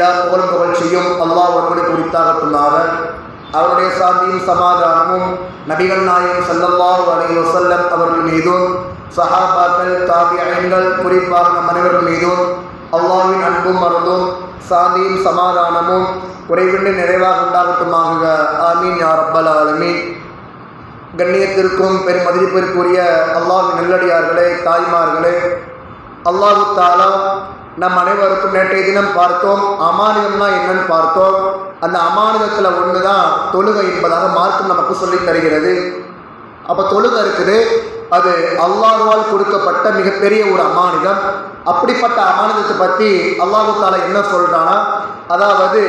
எல்லா புகழும் புகழ்ச்சியும் அல்லாஹ் ஒருவனுக்கு உரித்தாகட்டுமாக. அவருடைய சாந்தியும் சமாதானமும் நபிகள் நாயகம் ஸல்லல்லாஹு அலைஹி வஸல்லம் அவர்கள் மீதும் சஹாபாக்கள் தாபிஈன்கள் குறிப்பாக நம் அனைவர்கள் மீதும் அல்லாஹ்வின் அன்பும் அருளும் சாந்தியும் சமாதானமும் குறைவின்றி நிறைவாக உண்டாகட்டுமாக. ஆமீன் யா ரப்பல் ஆலமீன். கண்ணியத்திற்கும் பெருமதிப்பிற்குரிய அல்லாஹ்வின் நல்லடியார்களே, தாய்மார்களே, அல்லாஹ் தஆலா நம் அனைவருக்கும் நேற்றைய தினம் பார்த்தோம், அமானிதம்னா என்னன்னு பார்த்தோம். அந்த அமானிதத்தில் ஒன்று தான் தொழுகை என்பதாக மார்க்கம் நமக்கு சொல்லித் தருகிறது. அப்போ தொழுகை இருக்குது, அது அல்லாஹ்வால் கொடுக்கப்பட்ட மிகப்பெரிய ஒரு அமானிதம். அப்படிப்பட்ட அமானிதத்தை பற்றி அல்லாஹ் தஆலா என்ன சொல்கிறானா, அதாவது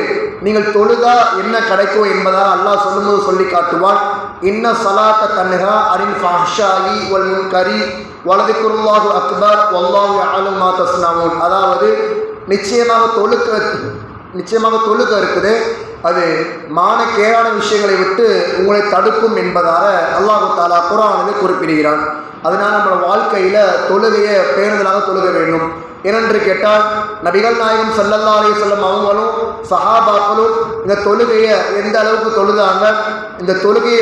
நீங்கள் தொழுதா என்ன கிடைக்கும் என்பதாக அல்லாஹ் சொல்லும்போது சொல்லி காட்டுவான். இன்ன ஸலாத்த தன்ஹா அனில் ஃபஹ்ஷாஇ வல் முன்கரி வலதிக்ருல்லாஹு அக்பர் வல்லாஹு யஅலமு மா தஸ்னஊன். அதாவது நிச்சயமாக தொழுகை இருக்குது, அது மானக்கேடான விஷயங்களை விட்டு உங்களை தடுக்கும் என்பதாக அல்லாஹ் தஆலா குர்ஆனில் குறிப்பிடுகிறான். அதனால் நம்மளோட வாழ்க்கையில் தொழுகையை பேணுதலாக தொழுக வேண்டும். ஏனென்று கேட்டால் நபிகள் நாயகம் ஸல்லல்லாஹு அலைஹி வஸல்லம் அவங்களும் சஹாபாக்களும் இந்த தொழுகையை எந்த அளவுக்கு தொழுதாங்க, இந்த தொழுகையை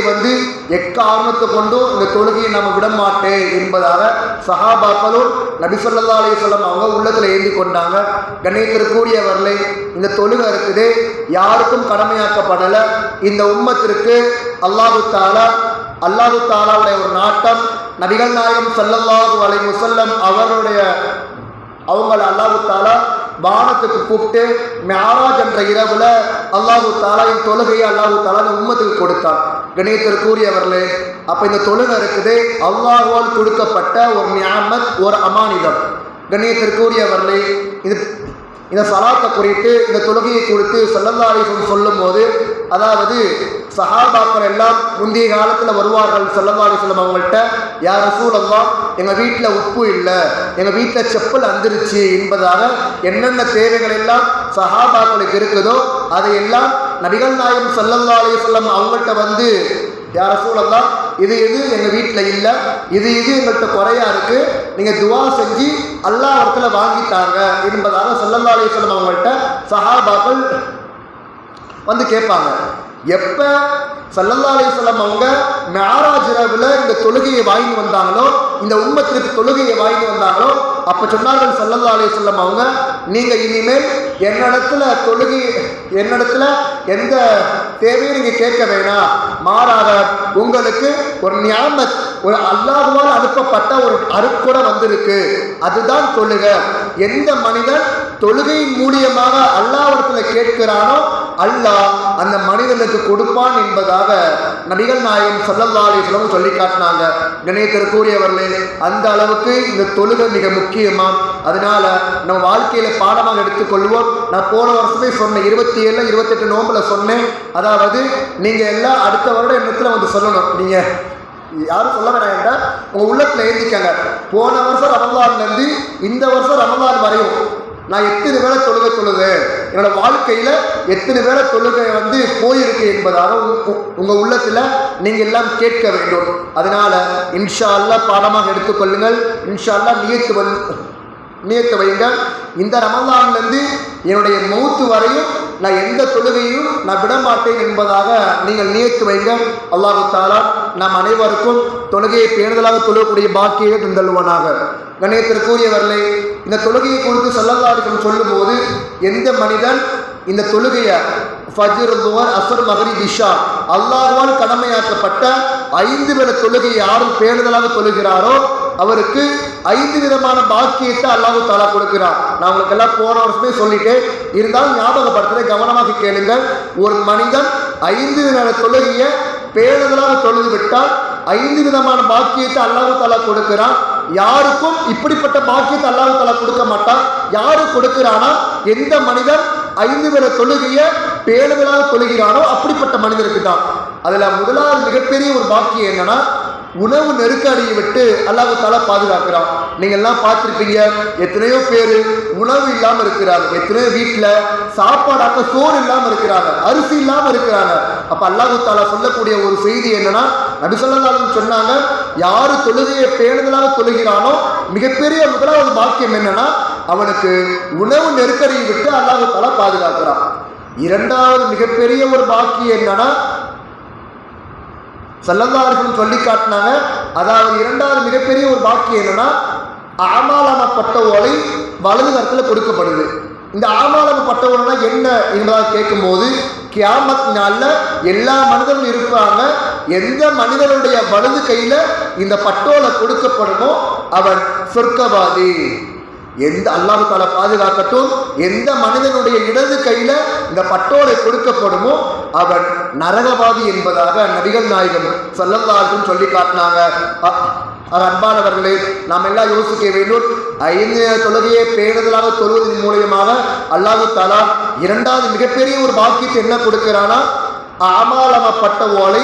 எக்காரணத்தை கொண்டும் இந்த தொழுகையை நம்ம விடமாட்டேன் என்பதாக சஹாபாக்களும் நபி ஸல்லல்லாஹு அலைஹி வஸல்லம் அவங்க உள்ளத்தில் ஏந்தி கொண்டாங்க. கண்ணியத்திற்குரியவர்களே, இந்த தொழுகை இருக்குது யாருக்கும் கடமையாக்கப்படலை. இந்த உம்மத்திற்கு அல்லாஹ் தஆலாவுடைய ஒரு நாட்டம், நபிகள் நாயகம் ஸல்லல்லாஹு அலைஹி வஸல்லம் அவங்கள அல்லாஹ் தஆலா வானத்துக்கு கூப்பிட்டு மிஅராஜ் என்ற இரவுல அல்லாஹ் தஆலா இந்த தொழுகையை அல்லாஹ் தஆலா இந்த உம்மத்துக்கு கொடுத்தான். கண்ணியத்திற்குரியவர்களே, அப்போ இந்த தொழுகை இருக்குது அல்லாஹ்வால் கொடுக்கப்பட்ட ஒரு நிஅமத், ஒரு அமானிதம். கண்ணியத்திற்குரியவர்களே, இந்த சலாத்தை குறித்து இந்த தொழுகையை குறித்து ஸல்லல்லாஹு அலைஹி வஸல்லம் சொல்லும் போது, அதாவது சஹாபாக்கள் எல்லாம் முந்தைய காலத்தில் வருவார்கள் ஸல்லல்லாஹு அலைஹி வஸல்லம் அவங்கள்ட்ட, யா ரசூலல்லாஹ், எங்கள் வீட்டில் உப்பு இல்லை, எங்கள் வீட்டில் செப்பல் அந்திருச்சு என்பதாக என்னென்ன தேவைகள் எல்லாம் சஹாபாக்களுக்கு இருக்குதோ அதையெல்லாம் நபிகள் நாயகம் ஸல்லல்லாஹு அலைஹி வஸல்லம் அவங்கள்ட்ட யா ரசூலல்லாஹ், இது எங்கள் வீட்டில் இல்லை, இது எங்கள்கிட்ட குறையா இருக்கு, நீங்கள் துவா செஞ்சு அல்லாஹ் இடத்துல வாங்கிட்டாங்க என்பதாக ஸல்லல்லாஹு அலைஹி வஸல்லம் அவங்கள்ட்ட சஹாபாக்கள் கேட்பாங்க. எப்போ ஸல்லல்லாஹு அலைஹி வஸல்லம் அவங்க மிஅராஜ் இரவுல இந்த தொழுகையை வாங்கி வந்தாங்களோ, இந்த உம்மத்திற்கு தொழுகையை வாங்கி வந்தாங்களோ, அப்போ சொன்னார்கள் ஸல்லல்லாஹு அலைஹி வஸல்லம் அவங்க, நீங்கள் இனிமேல் என்னிடத்துல எந்த தேவையும் நீங்கள் கேட்க வேணாம், மாறாக உங்களுக்கு ஒரு நியாமத், ஒரு அல்லாஹ்வால் அனுப்பப்பட்ட ஒரு அருட்கொடை வந்திருக்கு, அதுதான் தொழுகை. எந்த மனிதன் தொழுகையின் மூலியமாக அல்லாஹ்விடத்தில் கேட்கிறானோ அல்லாஹ் அந்த மனிதனுக்கு கொடுப்பான் என்பதாக நபிகள் நாயகம் ஸல்லல்லாஹு அலைஹி வஸல்லம் சொல்லி காட்டினாங்க. கண்ணியத்திற்குரியவர்களே, அந்த அளவுக்கு இந்த தொழுகை மிக முக்கியமா. அதனால நம்ம வாழ்க்கையில பாடமாக எடுத்துக்கொள்வோம். நான் போன வருஷமே சொன்னேன், 27 28 நோம்புல சொன்னேன், அதாவது நீங்க எல்லாம் அடுத்த வருடம் என்னத்துல சொல்லணும். நீங்க யாரும் சொல்ல வேண்டாம், உங்க உள்ளத்துல எழுதிக்காங்க, போன வருஷம் ரமலான்லேருந்து இந்த வருஷம் ரமலான் வரையும் நான் எத்தனை வேளை தொழுகை என்னோட வாழ்க்கையில எத்தனை வேளை தொழுகை போயிருக்கு என்பதாக உங்க உள்ளத்துல நீங்க எல்லாம் கேட்க வேண்டும். அதனால இன்ஷா அல்லாஹ் பாடமாக எடுத்துக்கொள்ளுங்கள். இன்ஷா அல்லாஹ் நியத்து வைங்க, இந்த ரமலான்லேருந்து என்னுடைய மௌத்து வரையும் நான் எந்த தொழுகையும் நான் விடமாட்டேன் என்பதாக நீங்கள் நியத்து வைங்க. அல்லாஹ் தஆலா நாம் அனைவருக்கும் தொழுகையை பேணுதலாக தொழக்கூடிய பாக்கியை தந்தல்வானாக. கண்ணியத்திற்குரியவர்களே, இந்த தொழுகையை குறித்து ஸல்லல்லாஹு அலைஹி வஸல்லம் சொல்லும்போது, எந்த மனிதன் இந்த தொழுகையை ஃபஜ்ர், லுஹர், அஸ்ர், மக்ரிப், இஷா அல்லாஹ்வால் கடமையாக்கப்பட்ட 5 வேளை தொழுகையை யாரும் பேணுதலாக தொழுகிறாரோ அவருக்கு 5 விதமான பாக்கியத்தை அல்லாஹ் தஆலா கொடுக்கிறார். நான் உங்களுக்கு எல்லாம் போன வருஷமே சொல்லிட்டேன், இருந்தாலும் ஞாபகப்படுத்துறேன், கவனமாக கேளுங்கள். ஒரு மனிதன் 5 வேளை தொழுகையை பேணுதலாக தொழுது விட்டால் 5 விதமான பாக்கியத்தை அல்லாஹ் தஆலா கொடுக்கிறான். யாருக்கும் இப்படிப்பட்ட பாக்கியத்தை அல்லாஹ் தஆலா கொடுக்க மாட்டான். யாரு கொடுக்கிறானா, எந்த மனிதன் 5 வேளை தொழுகையை பேணுதலாக தொழுகிறானோ அப்படிப்பட்ட மனிதருக்கு தான். அதுல முதலாவது மிகப்பெரிய ஒரு பாக்கியம் என்னன்னா, உணவு நெருக்கடியை விட்டு அல்லாஹ் தஆலா பாதுகாக்கிறான். நீங்க எல்லாம் பார்த்திருப்பீங்க, எத்தனையோ பேர் உணவு இல்லாம இருக்கிறாங்க, எத்தனையோ வீட்டுல சாப்பாடாக்க சோறு இல்லாம இருக்கிறாங்க, அரிசி இல்லாம இருக்கிறாங்க. அப்ப அல்லாஹ் தஆலா சொல்லக்கூடிய ஒரு செய்தி என்னன்னா, நபி ஸல்லல்லாஹு அலைஹி வஸல்லம் சொன்னாங்க, யாரு தொழுகையை பேணுதலாக தொழுகிறானோ மிகப்பெரிய முதலாவது பாக்கியம் என்னன்னா, அவனுக்கு உணவு நெருக்கடியை விட்டு அல்லாஹ் தஆலா பாதுகாக்கிறான். இரண்டாவது மிகப்பெரிய ஒரு பாக்கியம் என்னன்னா ஸல்லல்லாஹு அலைஹி வஸல்லம் சொல்லி காட்டினாங்க. அதாவது இரண்டாவது மிகப்பெரிய ஒரு பாக்கியம் என்னன்னா ஆமாலானப்பட்ட ஓலை வலது கரத்தில் கொடுக்கப்படுது. இந்த ஆமாலானப்பட்ட ஓலைனா என்ன என்பதாக கேட்கும்போது கியாமத் நாளில் எல்லா மனிதர்களும் இருப்பாங்க. எந்த மனிதனுடைய வலது கையில் இந்த பட்டோலை கொடுக்கப்படுமோ அவன் சொர்க்கவாதி. எந்த அல்லாஹ் தஆலா பாதுகாக்கட்டும், எந்த மனிதனுடைய இடது கையில இந்த பட்டோலை கொடுக்கப்படுமோ அவன் நரகவாதி என்பதாக நபிகள் நாயகம் ஸல்லல்லாஹு அலைஹி வஸல்லம் சொல்லி காட்டினாங்க. அன்பானவர்களே, நாம் எல்லாம் யோசிக்க வேண்டும். 5 தொழுகையை பேணுதலாக தொழுவதன் மூலியமாக அல்லாஹ் தஆலா இரண்டாவது மிகப்பெரிய ஒரு பாக்கியத்தை என்ன கொடுக்கிறானா ஆமாலமப்பட்ட ஓலை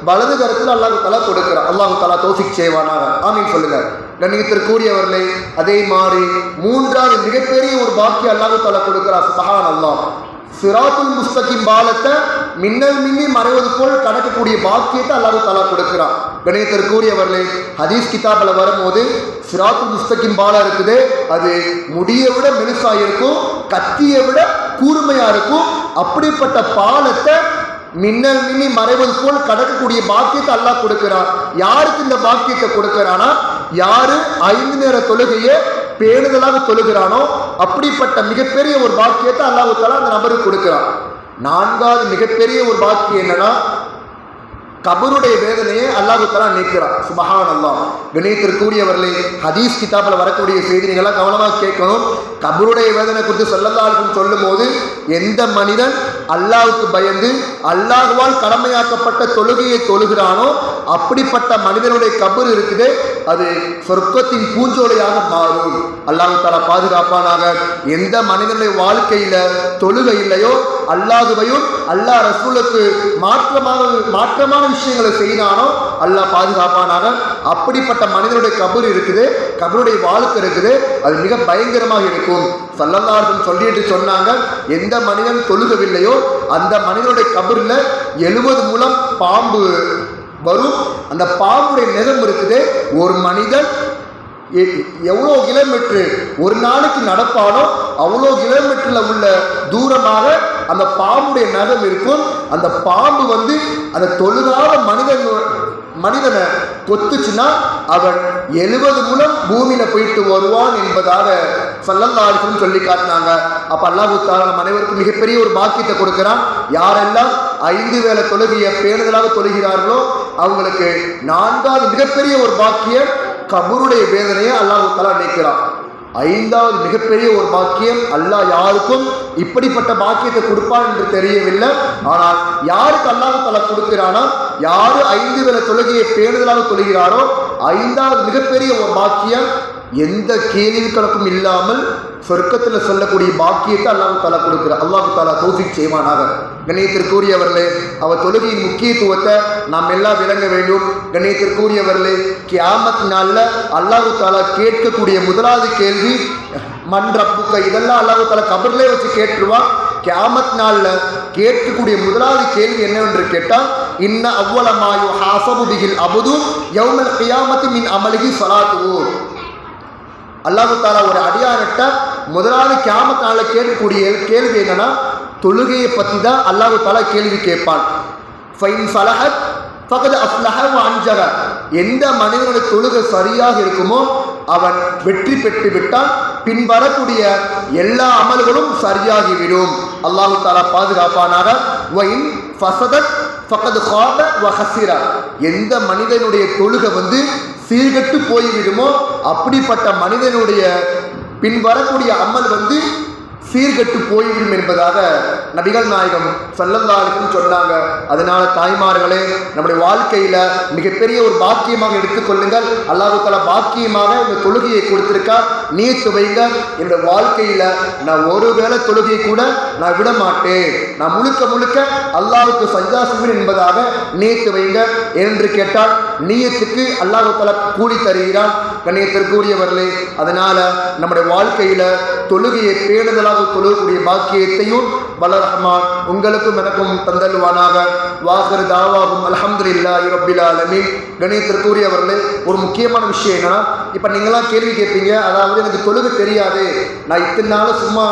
வலது கரத்தில் அல்லாஹ் தஆலா கொடுக்கிறான். அல்லாஹ் தஆலா தௌஃபீக் செய்வானாக. ஆமீன் சொல்லுங்க. கண்ணியத்திற்குரியவர்களே, அதே மாதிரி மூன்றாவது மிகப்பெரிய ஒரு பாக்கியம் அல்லாஹ் தஆலா கொடுக்கிறார். சுப்ஹானல்லாஹ். சிராத்துல் முஸ்தகீம் பாலத்தை மின்னல் மின்னி மறைவது போல் கடக்கக்கூடிய பாக்கியத்தை அல்லாஹ் தஆலா கொடுக்கிறான். கண்ணியத்திற்குரியவர்களே, ஹதீஸ் கிதாபில் வரும்போது சிராத்துல் முஸ்தகீம் பாலம் இருக்குது, அது முடியை விட மெலிசா இருக்கும், கத்தியை விட கூர்மையா இருக்கும். அப்படிப்பட்ட பாலத்தை மின்னல் மின்னி மறைவது போல் கடக்கக்கூடிய பாக்கியத்தை அல்லாஹ் கொடுக்கிறான். யாருக்கு இந்த பாக்கியத்தை கொடுக்கிறானா யாரு 5 நேர தொழுகையை பேணுதலாக தொழுகிறானோ அப்படிப்பட்ட மிகப்பெரிய ஒரு பாக்கியத்தை அல்லாஹ் தஆலா அந்த நபருக்கு கொடுக்கிறான். நான்காவது மிகப்பெரிய ஒரு பாக்கியம் என்னன்னா கபருடைய வேதனையை அல்லாஹ் தஆலா நீக்கிறான். சுப்ஹானல்லாஹ். கண்ணியத்திற்குரியவர்களே, ஹதீஸ் கிதாபில் வரக்கூடிய செய்தி நீங்களாம் கவனமாக கேட்கணும். கபருடைய வேதனை குறித்து ஸல்லல்லாஹு அலைஹி வஸல்லம் சொல்லும் போது எந்த மனிதன் அல்லாஹ்வுக்கு பயந்து அல்லாஹ்வால் கடமையாக்கப்பட்ட தொழுகையை தொழுகிறானோ அப்படிப்பட்ட மனிதனுடைய கபர் இருக்குது, அது சொர்க்கத்தின் பூஞ்சோலையாக மாறும். அல்லாஹ் தஆலா பாதுகாப்பானாக. எந்த மனிதனுடைய வாழ்க்கையில தொழுகை இல்லையோ அல்லாஹ்வையும் அல்லாஹ் ரசூலுக்கு மாற்றமான விஷயங்களை செய்தானோ அல்லாஹ் பாதுகாப்பானாக. அப்படிப்பட்ட மனிதனுடைய கபர் இருக்குது, கபருடைய வாழ்க்கை இருக்குது, அது மிக பயங்கரமாக இருக்கும். ஸல்லல்லாஹு அலைஹி வஸல்லம் சொல்லிட்டு சொன்னாங்க, எந்த மனிதன் தொழுகவில்லையோ அந்த மனிதனுடைய கபர்ல 70 முழம் பாம்பு வரும். அந்த பாம்புடைய நகம் இருக்குது. ஒரு மனிதன் எவ்வளோ கிலோமீட்டர் ஒரு நாளைக்கு நடப்பானோ அவ்வளோ கிலோமீட்டர்ல உள்ள தூரமாக அந்த பாம்புடைய நகம் இருக்கும். அந்த பாம்பு அந்த தொழுகாத மனிதனை கொத்துச்சுன்னா அவன் 70 முழம் பூமியில போயிட்டு வருவான் என்பதாக ஸல்லல்லாஹு அலைஹி வஸல்லம் சொல்லி காட்டினாங்க. அப்ப அல்லாஹ் தஆலா நம் அனைவருக்கும் மிகப்பெரிய ஒரு பாக்கியத்தை கொடுக்கிறான். யாரெல்லாம் 5 வேளை தொழுகையை பேணுதலாக தொழுகிறார்களோ அவங்களுக்கு 4வது மிகப்பெரிய ஒரு பாக்கியம் கபருடைய வேதனையை அல்லாஹ் தஆலா நீக்கிறான். 5வது மிகப்பெரிய ஒரு பாக்கியம், அல்லாஹ் யாருக்கும் இப்படிப்பட்ட பாக்கியத்தை கொடுப்பான் என்று தெரியவில்லை. ஆனால் யாருக்கு அல்லாஹ் தஆலா கொடுக்கிறானா யாரு 5 வேளை தொழுகையை பேணுதலாக தொழுகிறாரோ 5வது மிகப்பெரிய ஒரு பாக்கியம் எந்த கேள்வி கணக்கும் இல்லாமல் சொர்க்கத்தில் சொல்லக்கூடிய பாக்கியத்தை அல்லாஹ் தஆலா கொடுக்கிறார். அல்லாஹ் தஆலா தௌஃபீக் செய்வானாக. கண்ணியத்திற்குரியவர்களே, அவர் தொழுகையின் முக்கியத்துவத்தை நாம் எல்லாம் விளங்க வேண்டும். கண்ணியத்திற்குரியவர்களே, கியாமத் நாளில் அல்லாஹ் தஆலா கேட்கக்கூடிய முதலாவது கேள்வி மன் ரப்புக்க. இதெல்லாம் அல்லாஹ் தஆலா கபர்லே வச்சு கேட்டுருவான். கியாமத் நாளில் கேட்கக்கூடிய முதலாவது கேள்வி என்னவென்று கேட்டால் இன்ன அவ்வல மா யுஹாஸபு பிஹில் அப்து யௌமல் கியாமத்தி மின் அமலிஹி ஸலாத்துஹு. அல்லாஹ் தஆலா ஒரு அடியார்கிட்ட முதலாவது கியாமத் நாளில் கேட்கக்கூடிய கேள்வி என்னன்னா தொழுகையை பற்றி தான் அல்லாஹ் தஆலா கேள்வி கேட்பான். ஃபைன் ஸலஹத் ஃபகத் அஃப்லஹ வ அன்ஜஹ. எந்த மனிதனுடைய தொழுகை சரியாக இருக்குமோ அவன் வெற்றி பெற்று விட்டான், பின் வரக்கூடிய எல்லா அமல்களும் சரியாகிவிடும். அல்லாஹ் தஆலா பாதுகாப்பானாக. வ இன் ஃபஸதத் ஃபகத் காப வ ஹஸிர. எந்த மனிதனுடைய தொழுகை சீர்கெட்டு போய்விடுமோ அப்படிப்பட்ட மனிதனுடைய பின் வரக்கூடிய அமல் சீர்கெட்டு போய்விடும் என்பதாக நபிகள் நாயகம் ஸல்லல்லாஹு அலைஹி வஸல்லம் சொன்னாங்க. அதனால தாய்மார்களே, நம்முடைய வாழ்க்கையில மிகப்பெரிய ஒரு பாக்கியமாக எடுத்துக்கொள்ளுங்கள். அல்லாஹ் தஆலா பாக்கியமாக இந்த தொழுகையை கொடுத்திருக்கா. நீயத்து வைங்க, என்னுடைய வாழ்க்கையில நான் ஒரு வேளை தொழுகையை கூட நான் விட மாட்டேன், நான் முழுக்க அல்லாஹ்வுக்கு சஜ்தா செய்வேன் என்பதாக நீயத்து வைங்க. என்று கேட்டால் நீயத்துக்கு அல்லாஹ் தஆலா கூலி தருகிறான். கண்ணியத்திற்குரியவர்களே. அதனால நம்முடைய வாழ்க்கையில தொழுகையை பேணுதலாக தொழுகக்கூடிய பாக்கியத்தையும் வல்ல ரஹ்மான் உங்களுக்கும் எனக்கும் தந்தல்வானாக. வாஹிரு தாவாகும் அல்ஹம்துலில்லாஹி ரப்பில் ஆலமீன். கண்ணியத்திற்குரியவர்களே, ஒரு முக்கியமான விஷயம் என்னன்னா, இப்போ நீங்களாம் கேள்வி கேட்பீங்க, அதாவது எனக்கு தொழுகை தெரியாது, நான் இத்தனை நாள் சும்மா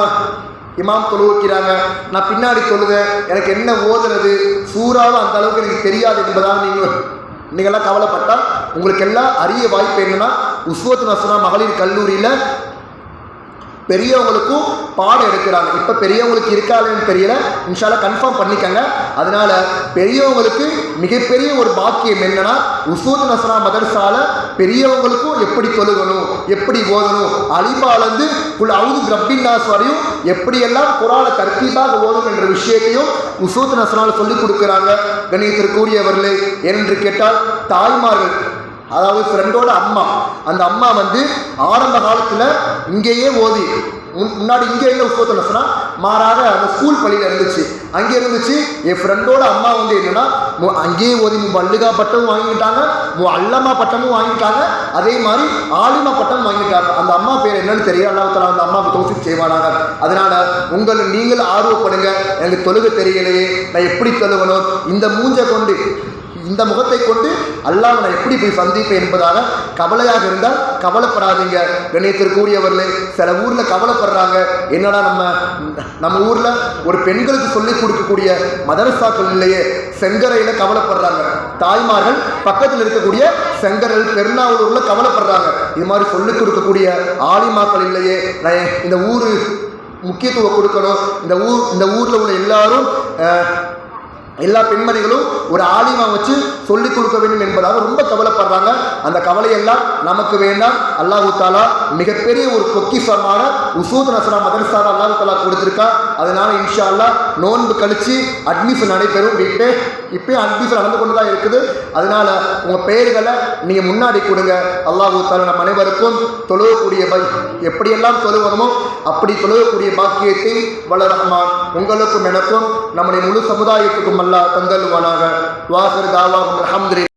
இமாம் தொழு வைக்கிறாங்க, நான் பின்னாடி தொழுதேன், எனக்கு என்ன ஓதுறது, சூறாவும் அந்த அளவுக்கு எனக்கு தெரியாது என்பதாக நீங்கள்லாம் கவலைப்பட்டால் உங்களுக்கு எல்லாம் அரிய வாய்ப்பு என்னன்னா, உஸ்வத்துல் ஹஸனா மகளிர் கல்லூரியில் பெரியவங்களுக்கும் பாடம் எடுக்கிறாங்க. இப்போ பெரியவங்களுக்கு இருக்காதுன்னு தெரியல, இன்ஷால்லா கன்ஃபார்ம் பண்ணிக்கங்க. அதனால பெரியவங்களுக்கு மிகப்பெரிய ஒரு பாக்கியம் என்னன்னா, உஸ்வத்துல் ஹஸனா மதரசால பெரியவங்களுக்கும் எப்படி தொழுகணும், எப்படி ஓதணும், அலிபாலந்து குல் அவுது ரப்பின்னாஸ் வரையும் எப்படியெல்லாம் குர்ஆனை தர்த்தீபாக ஓதணும் என்ற விஷயத்தையும் உஸ்வத்துல் ஹஸனால சொல்லிக் கொடுக்குறாங்க. கண்ணியத்திற்குரியவர்களே, என்று கேட்டால் தாய்மார்கள், அதாவது ஃப்ரெண்டோட அம்மா, அந்த அம்மா வந்து ஆரம்ப காலத்தில் இங்கேயே ஓதி, முன்னாடி இங்கே இல்லை உஸ்வத்துல் ஹஸனா, மாறாக அந்த ஸ்கூல் பள்ளியில் இருந்துச்சு, அங்கே இருந்துச்சு. என் ஃப்ரெண்டோட அம்மா வந்து என்னன்னா அங்கேயே ஓதி மல்லிகா பட்டமும் வாங்கிட்டாங்க, அல்லமா பட்டமும் வாங்கிட்டாங்க, அதே மாதிரி ஆலிமா பட்டம் வாங்கிட்டாங்க. அந்த அம்மா பேர் என்னன்னு தெரியல, அல்லாஹ் தஆலா அந்த அம்மாவுக்கு தௌஃபீக் செய்வானாங்க. அதனால நீங்கள் ஆர்வப்படுங்க, எனக்கு தொழுகை தெரியலையே, நான் எப்படி தொழுகணும், இந்த மூஞ்சை கொண்டு இந்த முகத்தை கொண்டு அல்லாஹ் நான் எப்படி போய் சந்திப்பேன் என்பதாக கவலையாக இருந்தால் கவலைப்படாதீங்க. கண்ணியத்திற்குரியவர்களே, சில ஊரில் கவலைப்படுறாங்க, என்னடா நம்ம ஊரில் ஒரு பெண்களுக்கு சொல்லிக் கொடுக்கக்கூடிய மதரசாக்கள் இல்லையே, செங்கரையில் கவலைப்படுறாங்க. தாய்மார்கள் பக்கத்தில் இருக்கக்கூடிய செங்கரல் பெருநாவலூரில் கவலைப்படுறாங்க, இது மாதிரி சொல்லிக் கொடுக்கக்கூடிய ஆலிமாக்கள் இல்லையே, நான் இந்த ஊர் முக்கியத்துவம் கொடுக்கணும், இந்த ஊரில் உள்ள எல்லா பெண்மணிகளும் ஒரு ஆலிமா வச்சு சொல்லிக் கொடுக்க வேண்டும் என்பதாக ரொம்ப கவலைப்படுறாங்க. அந்த கவலையெல்லாம் நமக்கு வேண்டாம். அல்லாஹ் தஆலா மிகப்பெரிய ஒரு பொக்கிஷமான உஸ்வத்துல் ஹஸனா மதரசாவை அல்லாஹ் தஆலா கொடுத்துருக்கா. அதனால இன்ஷா அல்லாஹ் நோன்பு கழிச்சு அட்மிஷன் நடைபெறும். இப்போ அட்மிஷன் நடந்து கொண்டு தான் இருக்குது. அதனால உங்கள் பெயர்களை நீங்கள் முன்னாடி கொடுங்க. அல்லாஹ் தஆலா நம் அனைவருக்கும் தொழுகக்கூடிய எப்படியெல்லாம் தொழுகணுமோ அப்படி தொழுகக்கூடிய பாக்கியத்தை வல்ல ரஹ்மான் உங்களுக்கும் எனக்கும் நம்முடைய முழு சமுதாயத்துக்கும் அல்லாஹ் தந்தல்வானாக. வாஹிரு தாவாஹும் அல்ஹம்துலில்லாஹ்.